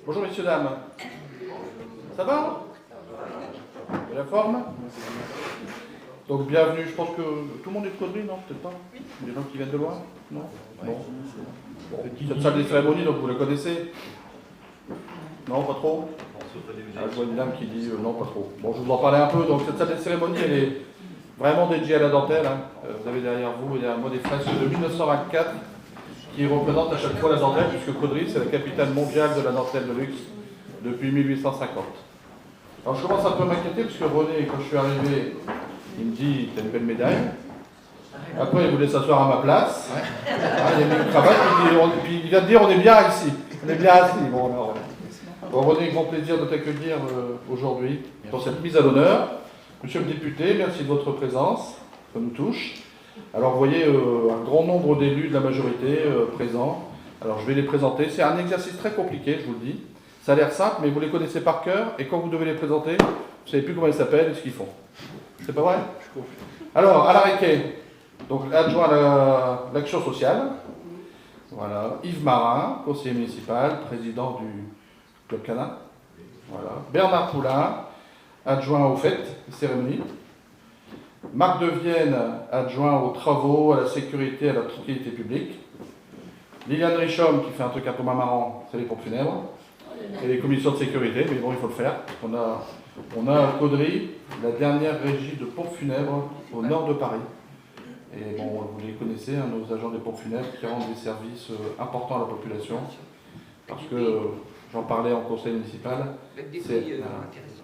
Bonjour messieurs, dames. Ça va? De la forme? Donc bienvenue, je pense que tout le monde est de Caudry, non? Peut-être pas? Des gens qui viennent de loin? Non? Bon. Cette salle des cérémonies, donc vous la connaissez? Non, pas trop? Je vois une dame qui dit non, pas trop. Bon, je vais vous en parler un peu. Donc cette salle des cérémonies, elle est vraiment dédiée à la dentelle. Hein. Vous avez derrière vous, il y a un mot des fresques de 1924 qui représente à chaque fois la dentelle, puisque Caudry, c'est la capitale mondiale de la dentelle de luxe depuis 1850. Alors je commence un peu à m'inquiéter, parce que René, quand je suis arrivé, il me dit, t'as une belle médaille. Après, il voulait s'asseoir à ma place. Ah, il a mis une cravate, puis il vient de dire, on est bien ici. On est bien assis. Bon, alors, bon, René, grand plaisir de t'accueillir aujourd'hui pour cette mise à l'honneur. Monsieur le député, merci de votre présence, ça nous touche. Alors, vous voyez un grand nombre d'élus de la majorité présents. Alors, je vais les présenter. C'est un exercice très compliqué, je vous le dis. Ça a l'air simple, mais vous les connaissez par cœur, et quand vous devez les présenter, vous ne savez plus comment ils s'appellent et ce qu'ils font. C'est pas vrai? Alors, Alain Riquet, donc adjoint à l'action sociale. Voilà. Yves Marin, conseiller municipal, président du Club Canin. Voilà. Bernard Poulain, adjoint aux fêtes et cérémonies. Marc Devienne, adjoint aux travaux, à la sécurité et à la tranquillité publique. Liliane Richomme, qui fait un truc un peu moins marrant, c'est les pompes funèbres. Et les commissions de sécurité, mais bon, il faut le faire. On a à Caudry la dernière régie de pompes funèbres au nord de Paris. Et bon, vous les connaissez, hein, nos agents des pompes funèbres qui rendent des services importants à la population. Parce que j'en parlais en conseil municipal. Avec des prix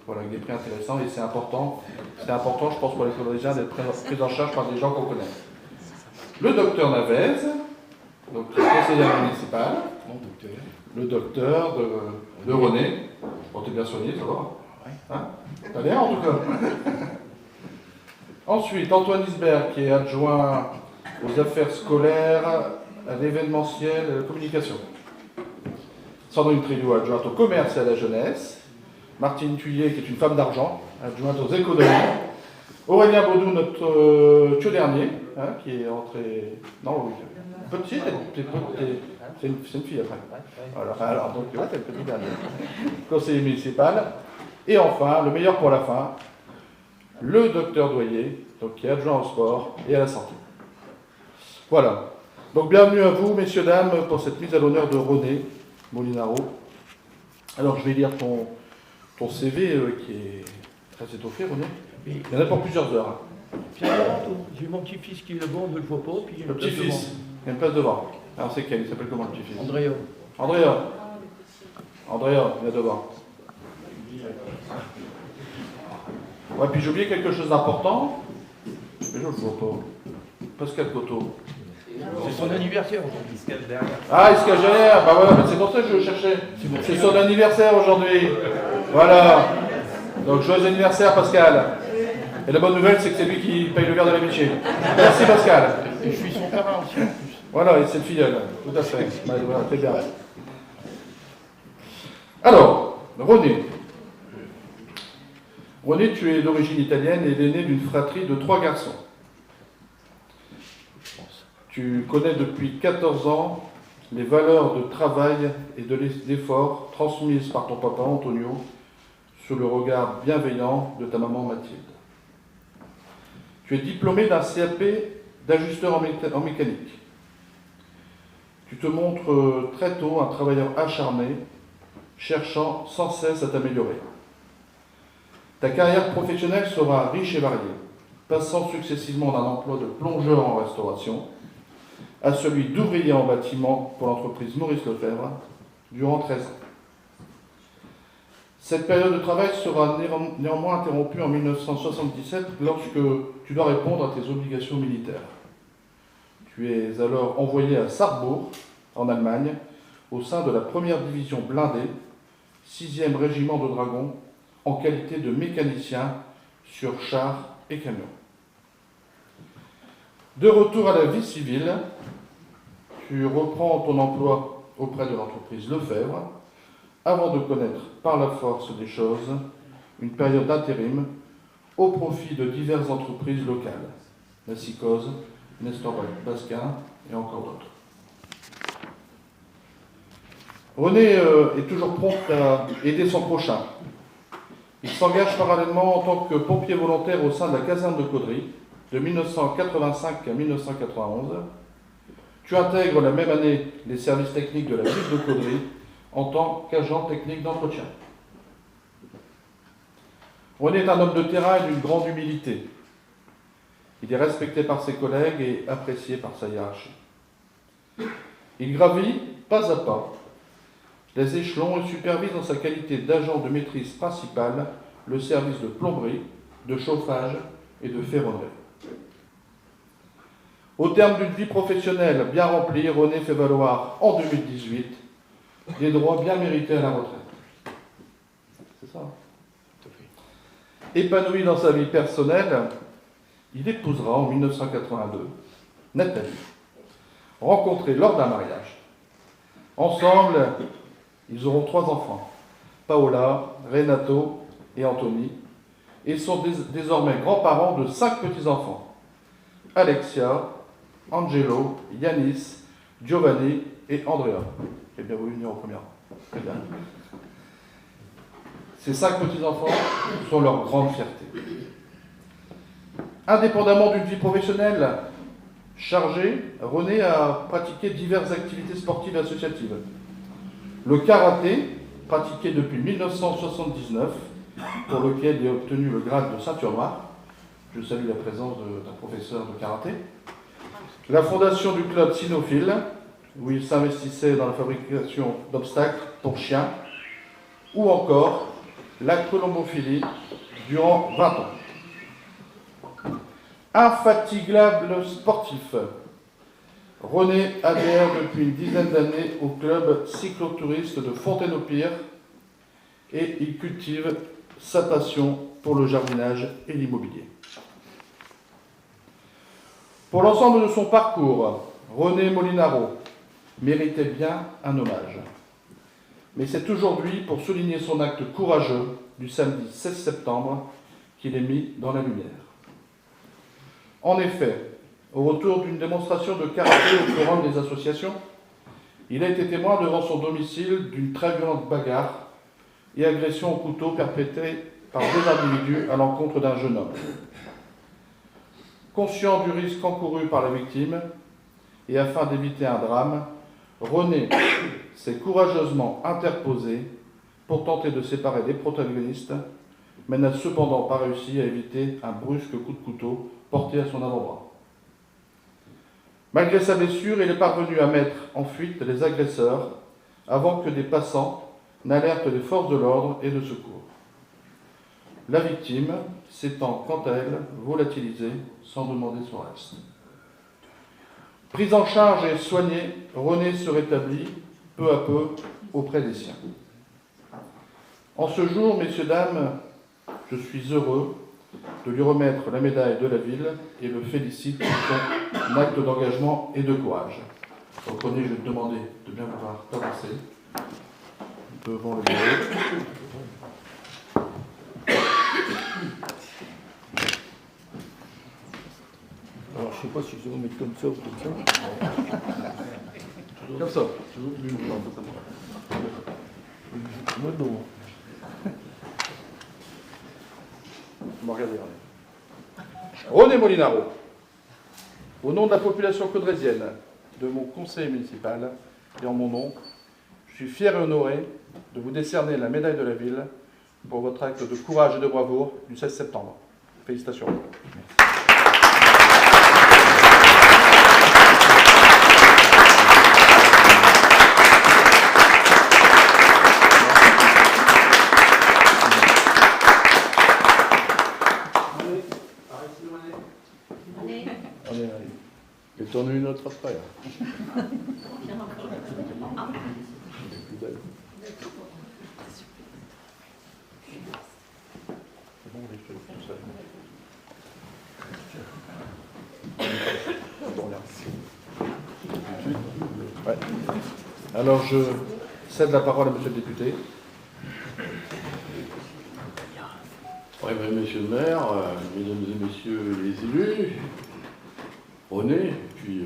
voilà, avec des prix intéressants, et c'est important. C'est important, je pense, pour les Caudrysiens d'être pris en charge par des gens qu'on connaît. Le docteur Navez, donc conseiller municipal. Le docteur de René. Bon, t'es bien soigné, ça va? Hein? T'as l'air en tout cas. Ensuite, Antoine Isbert, qui est adjoint aux affaires scolaires, à l'événementiel et à la communication. Sandrine Trillo, adjointe au commerce et à la jeunesse. Martine Thuillier, qui est une femme d'argent, adjointe aux économies. Aurélien Baudou, notre Thio Dernier, hein, qui est entré... Non, oui. Petit, c'est une fille après. Voilà. Alors, donc, ouais, c'est le petit dernier. Conseiller municipal. Et enfin, le meilleur pour la fin, le docteur Doyer, donc, qui est adjoint au sport et à la santé. Voilà. Donc, bienvenue à vous, messieurs, dames, pour cette mise à l'honneur de René Molinaro. Alors, je vais lire ton CV qui est très étoffé, René. Il y en a pour plusieurs heures. Hein. J'ai mon petit-fils qui est là-bas, on ne le voit pas. Puis le petit-fils, il y a une place devant. Alors c'est quel? Il s'appelle comment le petit-fils? Andrea. Andrea, il y a devant. Ouais, puis j'ai oublié quelque chose d'important. Mais je ne le vois pas. Pascal Coteau. C'est son anniversaire aujourd'hui. Ah, il se cache derrière. Bah voilà, c'est pour ça que je le cherchais. C'est son anniversaire aujourd'hui. Voilà. Donc joyeux anniversaire, Pascal. Et la bonne nouvelle, c'est que c'est lui qui paye le verre de l'amitié. Merci, Pascal. Et je suis son parrain aussi, en plus. Voilà, et c'est le filleul. Tout à fait. Voilà, très bien. Alors, René. René, tu es d'origine italienne et l'aîné d'une fratrie de 3 garçons. Tu connais depuis 14 ans les valeurs de travail et d'effort transmises par ton papa Antonio sous le regard bienveillant de ta maman Mathilde. Tu es diplômé d'un CAP d'ajusteur en mécanique. Tu te montres très tôt un travailleur acharné, cherchant sans cesse à t'améliorer. Ta carrière professionnelle sera riche et variée, passant successivement d'un emploi de plongeur en restauration à celui d'ouvrier en bâtiment pour l'entreprise Maurice Lefebvre durant 13 ans. Cette période de travail sera néanmoins interrompue en 1977 lorsque tu dois répondre à tes obligations militaires. Tu es alors envoyé à Sarrebourg, en Allemagne, au sein de la 1re division blindée, 6e régiment de dragons, en qualité de mécanicien sur chars et camions. De retour à la vie civile, tu reprends ton emploi auprès de l'entreprise Lefebvre, avant de connaître par la force des choses une période d'intérim au profit de diverses entreprises locales, la Psychose, Nestor Basquin et encore d'autres. René est toujours prompt à aider son prochain. Il s'engage parallèlement en tant que pompier volontaire au sein de la caserne de Caudry, de 1985 à 1991. Tu intègres la même année les services techniques de la ville de Caudry en tant qu'agent technique d'entretien. René est un homme de terrain et d'une grande humilité. Il est respecté par ses collègues et apprécié par sa hiérarchie. Il gravit, pas à pas, les échelons et supervise en sa qualité d'agent de maîtrise principale le service de plomberie, de chauffage et de ferronnerie. Au terme d'une vie professionnelle bien remplie, René fait valoir en 2018 des droits bien mérités à la retraite. C'est ça. Épanoui dans sa vie personnelle, il épousera en 1982 Nathalie, rencontrée lors d'un mariage. Ensemble, ils auront 3 enfants, Paola, Renato et Anthony, et sont désormais grands-parents de 5 petits-enfants, Alexia, Angelo, Yanis, Giovanni et Andrea. J'ai bien voulu venir au premier rang. Très bien. Ces 5 petits-enfants sont leur grande fierté. Indépendamment d'une vie professionnelle chargée, René a pratiqué diverses activités sportives et associatives. Le karaté, pratiqué depuis 1979, pour lequel il a obtenu le grade de ceinture noire. Je salue la présence d'un professeur de karaté. La fondation du club cynophile, où il s'investissait dans la fabrication d'obstacles pour chiens, ou encore la colombophilie durant 20 ans. Infatigable sportif, René adhère depuis une dizaine d'années au club cyclotouriste de Fontaine-au-Pire et il cultive sa passion pour le jardinage et l'immobilier. Pour l'ensemble de son parcours, René Molinaro méritait bien un hommage. Mais c'est aujourd'hui, pour souligner son acte courageux du samedi 16 septembre, qu'il est mis dans la lumière. En effet, au retour d'une démonstration de karaté au forum des associations, il a été témoin devant son domicile d'une très violente bagarre et agression au couteau perpétrée par 2 individus à l'encontre d'un jeune homme. Conscient du risque encouru par la victime et afin d'éviter un drame, René s'est courageusement interposé pour tenter de séparer les protagonistes, mais n'a cependant pas réussi à éviter un brusque coup de couteau porté à son avant-bras. Malgré sa blessure, il est parvenu à mettre en fuite les agresseurs avant que des passants n'alertent les forces de l'ordre et de secours. La victime s'étant, quant à elle, volatilisée sans demander son reste. Pris en charge et soigné, René se rétablit peu à peu auprès des siens. En ce jour, messieurs, dames, je suis heureux de lui remettre la médaille de la ville et le félicite pour son acte d'engagement et de courage. Donc René, je vais te demander de bien vouloir t'avancer devant le bureau. Alors, je ne sais pas si je vais mettre comme ça ou comme ça. Comme ça. Toujours plus longtemps, ça va. Moi, non. Regardez. René Molinaro, au nom de la population caudrésienne, de mon conseil municipal et en mon nom, je suis fier et honoré de vous décerner la médaille de la ville pour votre acte de courage et de bravoure du 16 septembre. Félicitations. Je vais tourner une autre après. C'est bon, je fais tout seul. Bon, ouais. Alors, je cède la parole à monsieur le député. Oui, monsieur le maire, mesdames et messieurs les élus, René, et puis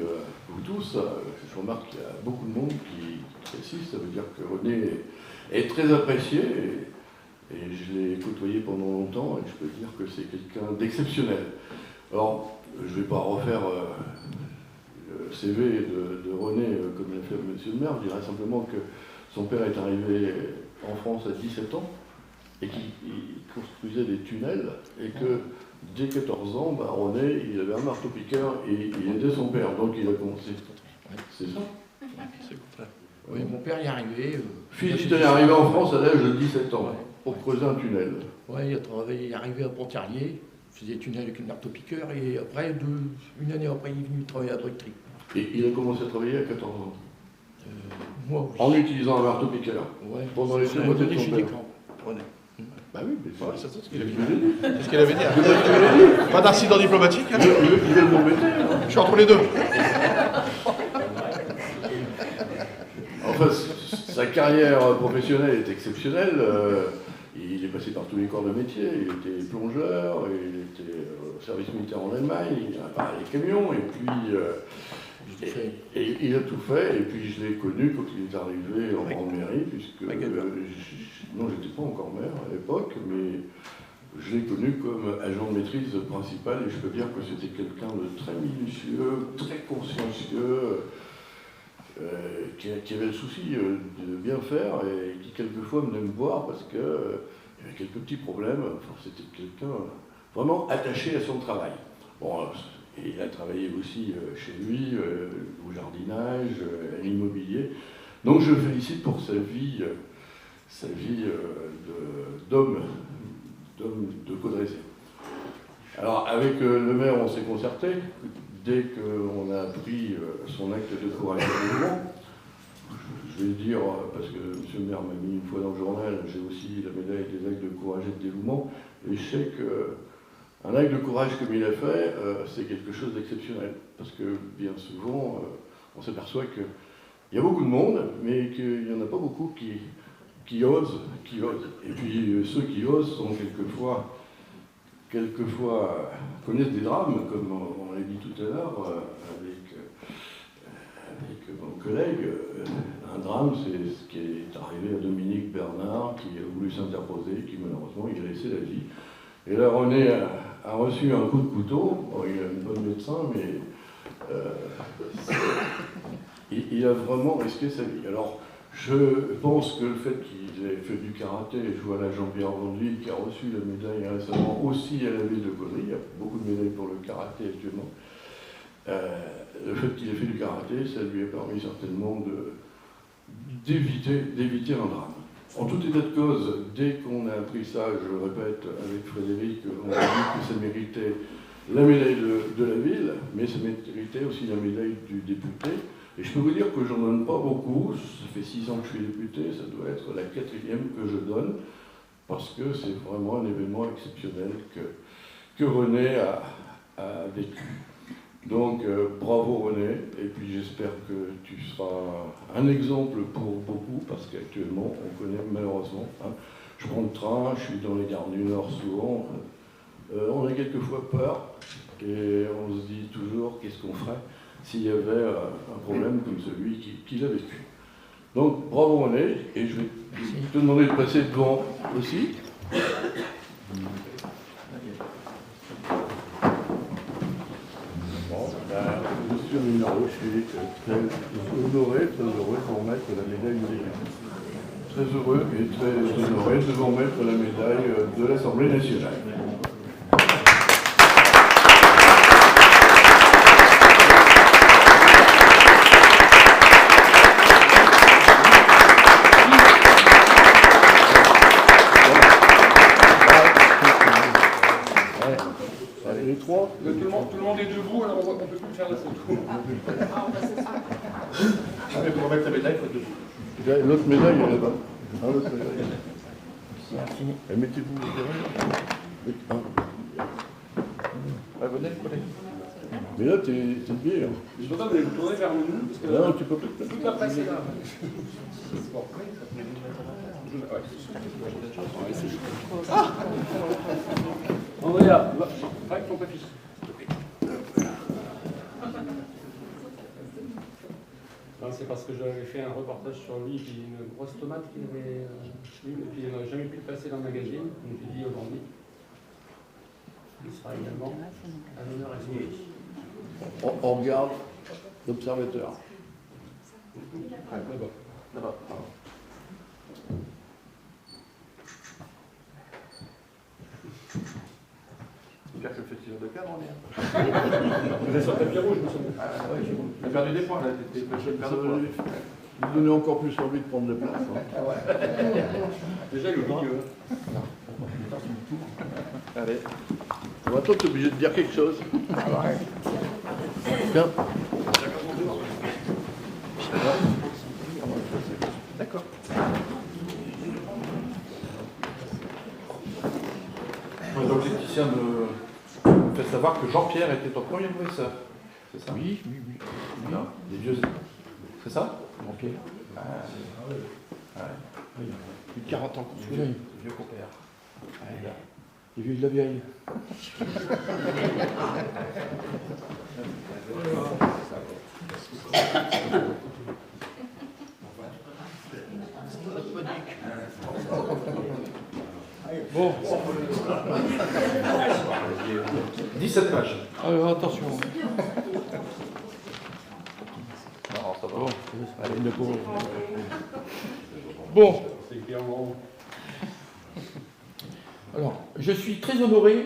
vous tous, je remarque qu'il y a beaucoup de monde qui assiste. Ça veut dire que René est très apprécié, et je l'ai côtoyé pendant longtemps, et je peux dire que c'est quelqu'un d'exceptionnel. Alors, je ne vais pas refaire le CV de René comme l'a fait Monsieur le maire, je dirais simplement que son père est arrivé en France à 17 ans, et qu'il construisait des tunnels, et que dès 14 ans, René, il avait un marteau-piqueur et il aidait son père, donc il a commencé. C'est ça? Oui, mon père y est arrivé. Philippe est arrivé en France à l'âge de 17 ans, pour creuser un tunnel. Oui, il est arrivé à Pontarlier, il faisait des tunnels avec une marteau-piqueur, et après, une année après, il est venu travailler à Bricterie. Et il a commencé à travailler à 14 ans. Moi, oui. En utilisant un marteau-piqueur. Ouais. Pendant les deux mois de son père. René. Bah oui, mais Ouais, c'est ça ce qu'il avait dit. c'est C'est ce qu'il avait dit. Hein. Pas d'incident diplomatique. Hein. il est m'embêter. Je suis entre les deux. Enfin, sa carrière professionnelle est exceptionnelle. Il est passé par tous les corps de métier. Il était plongeur, il était au service militaire en Allemagne, il a réparé les camions, et puis et il a tout fait. Et puis je l'ai connu quand il est arrivé en mairie, puisque non, j'étais pas encore maire à l'époque, mais je l'ai connu comme agent de maîtrise principal, et je peux dire que c'était quelqu'un de très minutieux, très consciencieux. Qui avait le souci de bien faire, et qui quelquefois venait me voir parce qu'il y avait quelques petits problèmes. Enfin, c'était quelqu'un vraiment attaché à son travail. Bon, et il a travaillé aussi chez lui, au jardinage, à l'immobilier. Donc je le félicite pour sa vie d'homme de Caudrezé. Alors avec le maire, on s'est concerté. Dès qu'on a appris son acte de courage de dévouement, je vais le dire, parce que M. le maire m'a mis une fois dans le journal, j'ai aussi la médaille des actes de courage et de dévouement, et je sais qu'un acte de courage comme il a fait, c'est quelque chose d'exceptionnel, parce que bien souvent, on s'aperçoit qu'il y a beaucoup de monde, mais qu'il n'y en a pas beaucoup qui osent. Et puis ceux qui osent sont quelquefois connaissent des drames, comme on l'a dit tout à l'heure avec mon collègue. Un drame, c'est ce qui est arrivé à Dominique Bernard, qui a voulu s'interposer, qui malheureusement il a laissé la vie. Et là, René a reçu un coup de couteau. Bon, il a une bonne médecin, mais il a vraiment risqué sa vie. Alors, je pense que le fait qu'il ait fait du karaté, et je vois là Jean-Pierre Vandeville qui a reçu la médaille récemment aussi à la ville de Caudry, il y a beaucoup de médailles pour le karaté actuellement. Le fait qu'il ait fait du karaté, ça lui a permis certainement d'éviter un drame. En tout état de cause, dès qu'on a appris ça, je le répète avec Frédéric, on a dit que ça méritait la médaille de la ville, mais ça méritait aussi la médaille du député. Et je peux vous dire que j'en donne pas beaucoup, ça fait 6 ans que je suis député, ça doit être la 4e que je donne, parce que c'est vraiment un événement exceptionnel que René a vécu. Donc bravo René, et puis j'espère que tu seras un exemple pour beaucoup, parce qu'actuellement on connaît malheureusement, hein, je prends le train, je suis dans les gares du Nord souvent, on a quelquefois peur, et on se dit toujours qu'est-ce qu'on ferait s'il y avait un problème comme celui qu'il a vécu. Donc bravo René, et je vais te demander de passer devant aussi. Monsieur le numéro, je suis très honoré de vous remettre la médaille de l'Église. Très heureux et très honoré de vous remettre la médaille de l'Assemblée nationale. Les trois. Tout le monde est debout, alors on ne peut plus faire la photo. Mais pour remettre la médaille, il faut être debout. L'autre médaille, elle est là-bas. L'autre médaille. Et mettez-vous derrière. Venez, prenez. Mais là, t'es bien. Je peux pas vous tourner vers nous, parce que Non, tu peux pas. toute la presse est là. On regarde. Ton papier. Non, c'est parce que j'avais fait un reportage sur lui, et puis une grosse tomate qu'il avait eu, et puis il n'a jamais pu le passer dans le magazine. Donc j'ai dit aujourd'hui, il sera également à l'honneur et son nom. On regarde l'observateur. Là-bas. Là-bas. J'espère que le festival de Cannes en est. Vous êtes sur le tapis rouge, monsieur. Tu as perdu des points là, t'es prêché de perdre des points. Vous donnez encore plus envie de prendre des places. Hein. Déjà, il est au milieu. Allez. Toi, tu es obligé de dire quelque chose. Tiens. D'accord. Donc Laetitia me fait savoir que Jean-Pierre était ton premier professeur. C'est ça? Oui. Non, les vieux. C'est ça? Ok. Oui. Plus de 40 ans qu'on se connaît. Vieux compère. Les vieux de la vieille. Bon. 17 pages. Alors attention. Non, ça va. Bon, allez, le pauvre. Bon. C'est écrit en gros. Alors, je suis très honoré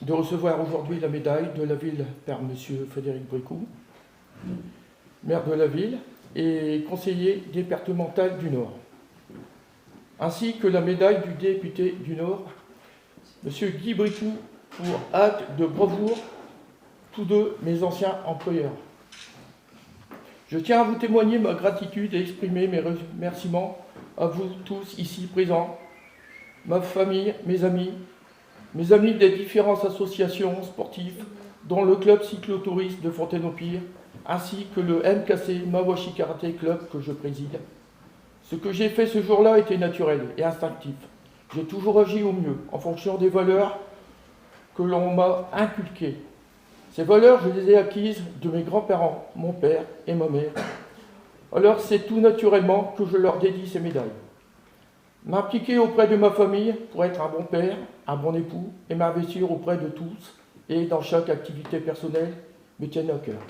de recevoir aujourd'hui la médaille de la ville par M. Frédéric Bricout, maire de la ville et conseiller départemental du Nord, ainsi que la médaille du député du Nord, M. Guy Bricout, pour acte de bravoure, tous deux mes anciens employeurs. Je tiens à vous témoigner ma gratitude et exprimer mes remerciements à vous tous ici présents, ma famille, mes amis des différentes associations sportives, dont le club cyclotouriste de Fontaine-au-Pire, ainsi que le MKC Mawashi Karaté Club que je préside. Ce que j'ai fait ce jour-là était naturel et instinctif. J'ai toujours agi au mieux, en fonction des valeurs que l'on m'a inculquées. Ces valeurs, je les ai acquises de mes grands-parents, mon père et ma mère. Alors c'est tout naturellement que je leur dédie ces médailles. M'impliquer auprès de ma famille pour être un bon père, un bon époux et m'investir auprès de tous et dans chaque activité personnelle me tiennent à cœur.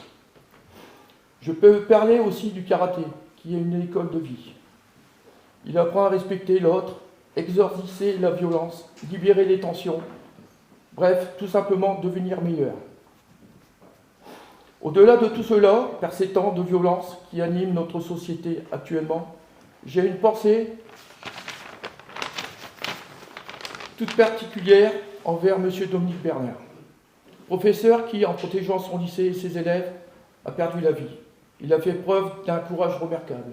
Je peux parler aussi du karaté, qui est une école de vie. Il apprend à respecter l'autre, exorciser la violence, libérer les tensions, bref, tout simplement devenir meilleur. Au-delà de tout cela, par ces temps de violence qui animent notre société actuellement, j'ai une pensée toute particulière envers M. Dominique Bernard, professeur qui, en protégeant son lycée et ses élèves, a perdu la vie. Il a fait preuve d'un courage remarquable.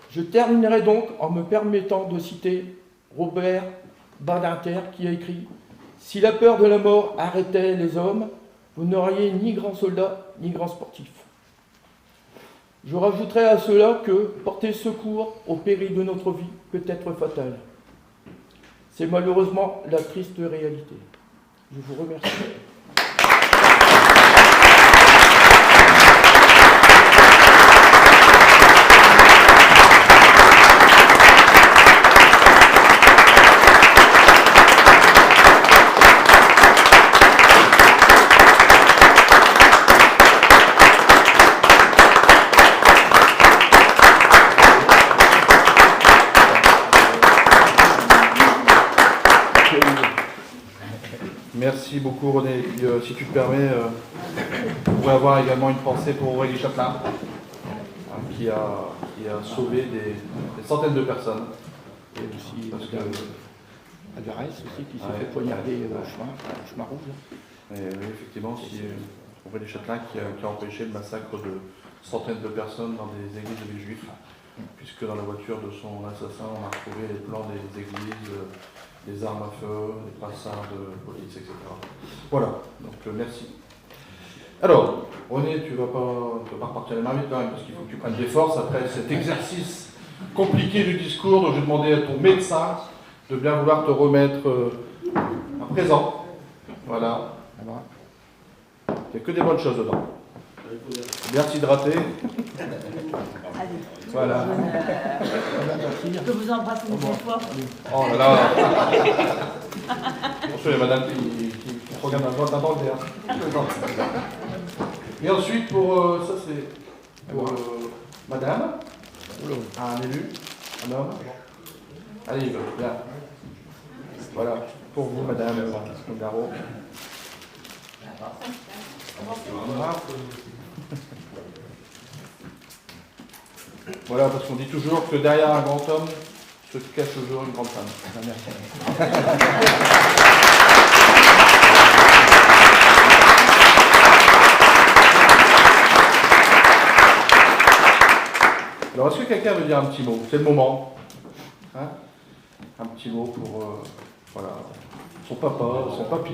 Je terminerai donc en me permettant de citer Robert Badinter qui a écrit « Si la peur de la mort arrêtait les hommes, vous n'auriez ni grand soldat ni grand sportif. » Je rajouterai à cela que porter secours au péril de notre vie peut être fatal. C'est malheureusement la triste réalité. Je vous remercie. Merci beaucoup René. Si tu te permets, on pourrait avoir également une pensée pour Aurélie Chaplin, qui a sauvé des centaines de personnes. Et aussi Parce que Alvarez aussi qui s'est Ouais, fait poignarder au chemin rouge. oui, effectivement, Aurélie Chaplin qui a empêché le massacre de centaines de personnes dans des églises de juifs, puisque dans la voiture de son assassin, on a retrouvé les plans des églises, des armes à feu, des brassards de police, etc. Voilà, donc merci. Alors, René, tu ne vas pas repartir les mains vides quand même, parce qu'il faut que tu prennes des forces après cet exercice compliqué du discours. Donc j'ai demandé à ton médecin de bien vouloir te remettre à présent. Voilà. Il n'y a que des bonnes choses dedans. Bien s'hydrater. Allez. Voilà. Je vous embrasse une bonne fois. Oh là là. Attention, il y a madame qui regarde à droite, dans le verre. Et ensuite, pour ça, c'est pour madame, un élu, un homme. Allez, Yves, bien. Voilà, pour vous, madame Nogaro. Voilà, parce qu'on dit toujours que derrière un grand homme se cache toujours une grande femme. Alors, est-ce que quelqu'un veut dire un petit mot? C'est le moment. Hein, un petit mot pour voilà, son papa, son papy.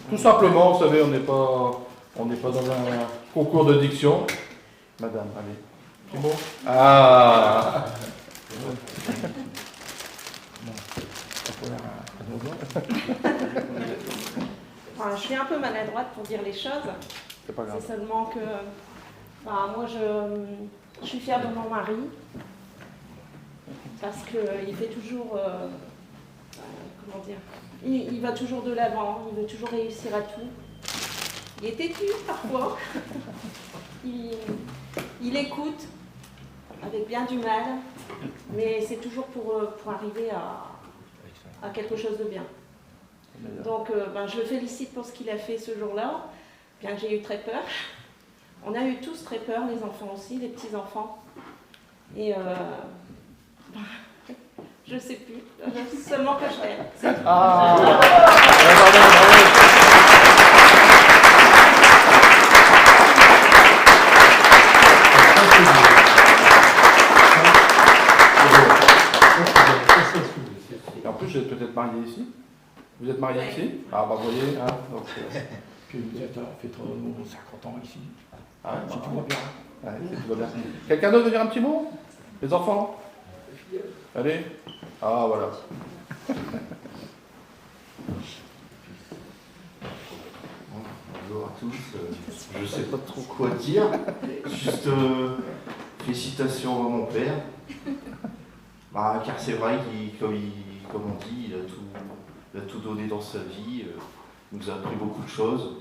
Tout simplement, vous savez, on n'est pas dans un concours de diction. Madame, allez. Petit mot. Ah. Enfin, je suis un peu maladroite pour dire les choses. C'est pas grave. C'est seulement que moi, je suis fière de mon mari parce qu'il fait toujours, comment dire, il va toujours de l'avant, il veut toujours réussir à tout. Il est têtu parfois, il écoute avec bien du mal, mais c'est toujours pour arriver à quelque chose de bien. Donc je le félicite pour ce qu'il a fait ce jour-là, bien que j'ai eu très peur. On a eu tous très peur, les enfants aussi, les petits-enfants. Et je ne sais plus, seulement que je t'aime. Ah. Et en plus, vous êtes peut-être marié ici. Vous êtes marié ici? Ah bah vous voyez, hein, donc, Puis vous êtes fait 50 ans ici. ah, Si tout va bien. ouais, si tout va bien. Quelqu'un d'autre veut dire un petit mot? Les enfants? Allez. Ah voilà. Bonjour à tous. Je ne sais pas trop quoi dire. Juste félicitations à mon père. Car c'est vrai qu'il, comme on dit, il a tout donné dans sa vie. Il nous a appris beaucoup de choses.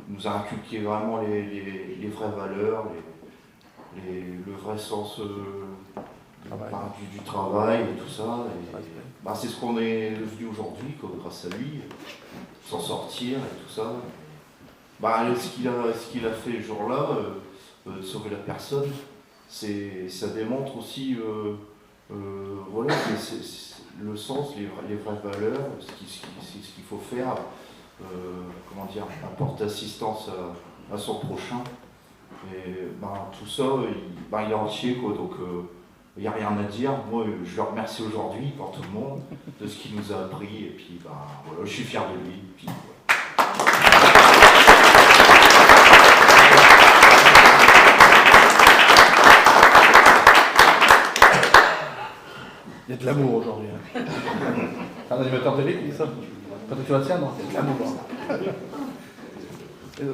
Il nous a inculqué vraiment les vraies valeurs, le vrai sens du travail et tout ça. Et, c'est ce qu'on est devenu aujourd'hui, grâce à lui, s'en sortir et tout ça. Ce qu'il a fait le jour-là, sauver la personne, ça démontre aussi voilà, le sens, les vraies valeurs, ce qu'il faut faire, comment dire, apporter assistance à son prochain. Et tout ça, il est entier, quoi, donc il n'y a rien à dire. Moi, je le remercie aujourd'hui, pour tout le monde, de ce qu'il nous a appris, et puis voilà, je suis fier de lui. Et puis, voilà. Il y a de l'amour aujourd'hui. Hein. C'est un animateur télé qui dit ça. Patrick Sébastien, non, c'est de l'amour.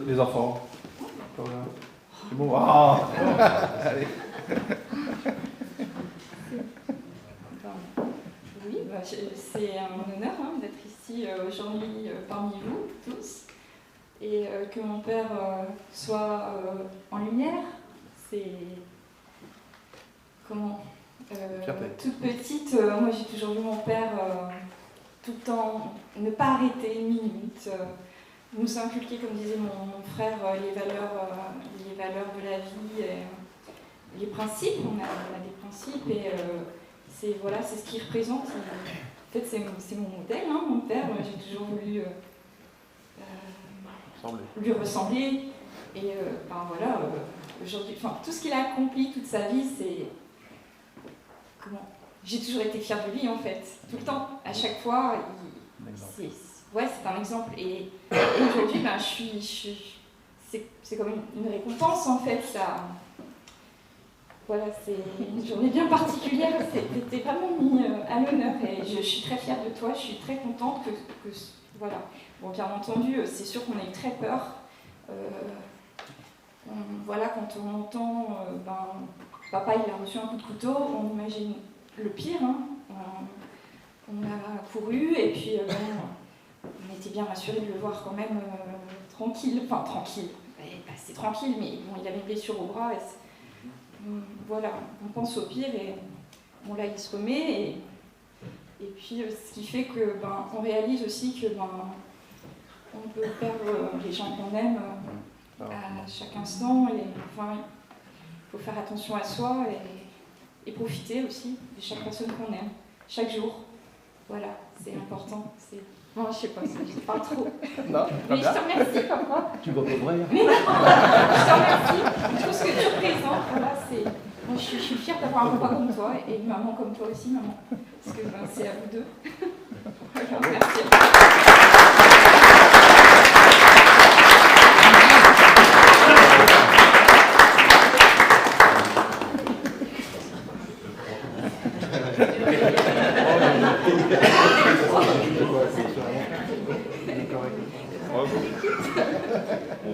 Les enfants. Voilà. C'est bon. Ah. Allez. Oui, c'est un honneur d'être ici aujourd'hui parmi vous tous. Et que mon père soit en lumière, c'est... Comment toute petite, moi j'ai toujours vu mon père tout le temps ne pas arrêter une minute, nous inculquer, comme disait mon frère, les valeurs de la vie, les principes. On a des principes et c'est ce qu'il représente. En fait, c'est mon modèle, mon père. J'ai toujours voulu lui ressembler. Et aujourd'hui, tout ce qu'il a accompli toute sa vie, c'est... J'ai toujours été fière de lui, en fait. Tout le temps, à chaque fois, c'est un exemple. Et aujourd'hui, c'est comme une récompense, en fait. Voilà, c'est une journée bien particulière. T'es vraiment mis à l'honneur. Et je suis très fière de toi. Je suis très contente que voilà. Bon, bien entendu, c'est sûr qu'on a eu très peur. Voilà, quand on entend Papa, il a reçu un coup de couteau, on imagine le pire, hein. On a couru et puis on était bien rassurés de le voir quand même tranquille, enfin tranquille, c'est tranquille, mais bon, il avait une blessure au bras voilà, on pense au pire et bon là il se remet et puis ce qui fait que on réalise aussi que on peut perdre les gens qu'on aime à chaque instant et enfin il faut faire attention à soi et profiter aussi de chaque personne qu'on aime, chaque jour. Voilà, c'est important. Bon, je sais pas, je parle trop. Non, mais je te remercie, papa. Tu vas pas vrai. Mais non, je te remercie. Tout ce que tu représentes, voilà, c'est. Moi, je suis fière d'avoir un papa comme toi et une maman comme toi aussi, maman. Parce que c'est à vous deux. Voilà, merci.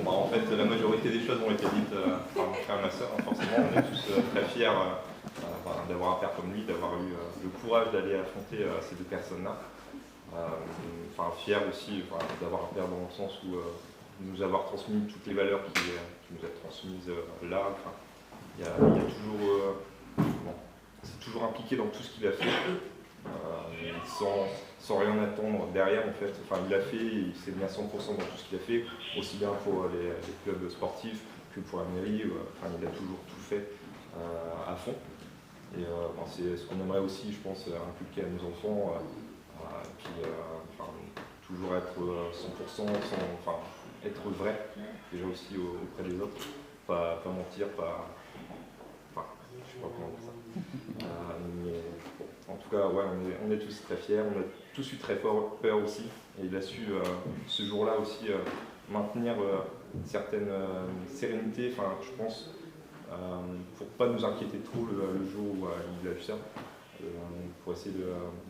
Bon, en fait, la majorité des choses ont été dites par mon frère et ma soeur. Forcément, on est tous très fiers d'avoir un père comme lui, d'avoir eu le courage d'aller affronter ces deux personnes-là. Fiers aussi d'avoir un père dans le sens où nous avoir transmis toutes les valeurs qu'il nous a transmises là. Il y a toujours, c'est toujours impliqué dans tout ce qu'il a fait, sans rien attendre derrière en fait. Il a fait, il s'est mis à 100% dans tout ce qu'il a fait, aussi bien pour les clubs sportifs que pour la mairie. Il a toujours tout fait à fond. Et c'est ce qu'on aimerait aussi, je pense, inculquer à nos enfants. Toujours être 100%, être vrai, déjà aussi auprès des autres, pas mentir, je sais pas comment dire ça. Mais en tout cas, ouais, on est tous très fiers, on a tous eu très peur aussi, et il a su ce jour-là aussi maintenir une certaine sérénité, je pense, pour pas nous inquiéter trop le jour où il a eu ça, pour essayer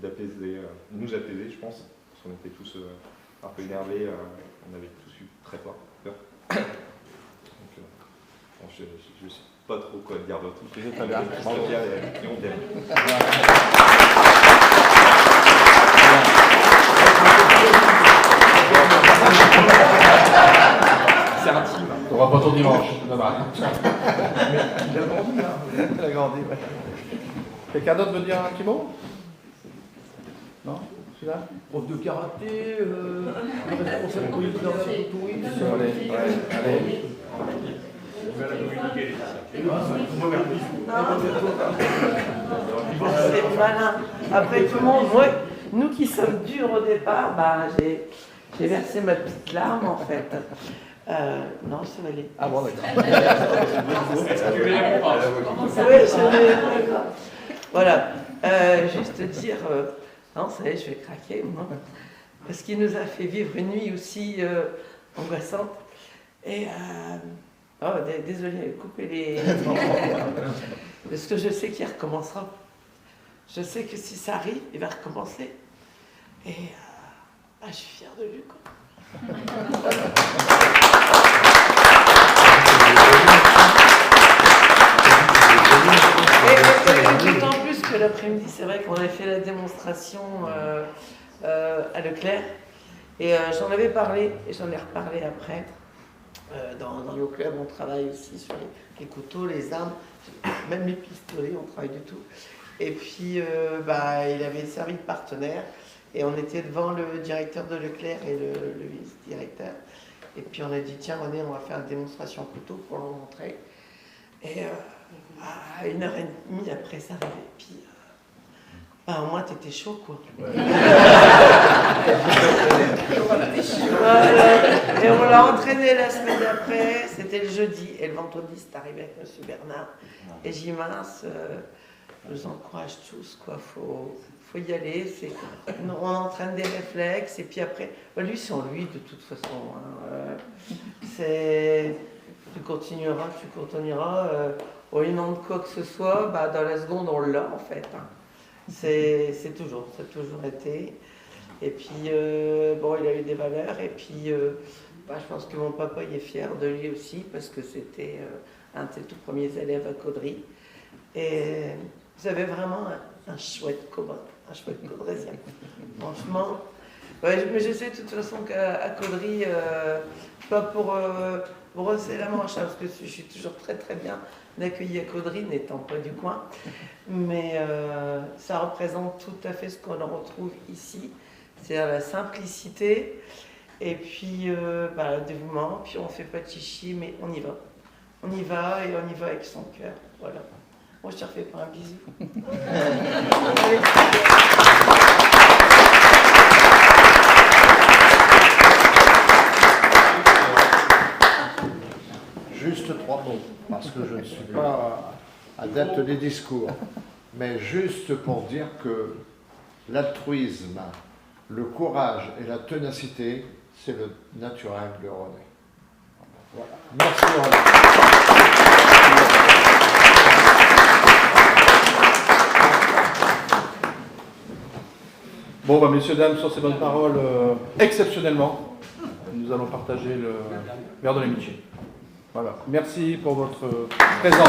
d'apaiser, nous apaiser, je pense, parce qu'on était tous un peu énervés, on avait tous eu très peur. Donc, je ne sais pas trop quoi dire d'autre. On est très fiers et on t'aime. C'est intime. On va pas ton dimanche. Mais il a grandi, hein. Il a grandi, ouais. Quelqu'un d'autre veut dire un petit mot? Non? Celui-là? Prof de karaté, responsable politique dans le tourisme. Allez, ouais, allez. C'est malin. Après tout le monde, moi, nous qui sommes durs au départ, j'ai versé ma petite larme en fait. Non, ça va aller. Ah bon, d'accord. Voilà. Juste dire, non, ça y est, je vais craquer, moi. Parce qu'il nous a fait vivre une nuit aussi angoissante. Et désolé, coupez les. Parce que je sais qu'il recommencera. Je sais que si ça arrive, il va recommencer. Et je suis fière de lui, quoi. Et d'autant plus que l'après-midi, c'est vrai qu'on a fait la démonstration à Leclerc. Et j'en avais parlé, et j'en ai reparlé après. Dans nos clubs, on travaille aussi sur les couteaux, les armes, même les pistolets, on travaille du tout. Et puis, il avait servi de partenaire. Et on était devant le directeur de Leclerc et le vice-directeur. Et puis on a dit, tiens René, on va faire une démonstration couteau pour leur montrer. Et à 1h30 après, ça arrivait. Puis, au moins, t'étais chaud, quoi. Ouais. Voilà. Et on l'a entraîné la semaine d'après, c'était le jeudi. Et le vendredi, c'est arrivé avec M. Bernard. Et j'y mince, je vous encourage tous, quoi. Faut y aller. On entraîne des réflexes. Et puis après, lui, c'est en lui, de toute façon. Hein. Tu continueras. Au nom de quoi que ce soit, dans la seconde, on l'a, en fait. Hein. Ça a toujours été. Et puis, il a eu des valeurs. Et puis, je pense que mon papa il est fier de lui aussi, parce que c'était un de ses tout premiers élèves à Caudry. Et vous avez vraiment un chouette caudrésien. Franchement. Ouais, mais je sais de toute façon qu'à Caudry, pas pour brosser la manche, hein, parce que je suis toujours très très bien d'accueillir à Caudry, n'étant pas du coin. Mais ça représente tout à fait ce qu'on retrouve ici, c'est-à-dire la simplicité, et puis le dévouement, puis on fait pas de chichi, mais on y va. On y va et on y va avec son cœur. Voilà. Moi, je te refais pas un bisou. Juste 3 mots, parce que je ne suis pas adepte des discours, mais juste pour dire que l'altruisme, le courage et la ténacité, c'est le naturel de René. Voilà. Merci René. Bon, bah, messieurs, dames, sur ces bonnes paroles, exceptionnellement, nous allons partager le verre de l'amitié. Voilà. Merci pour votre présence.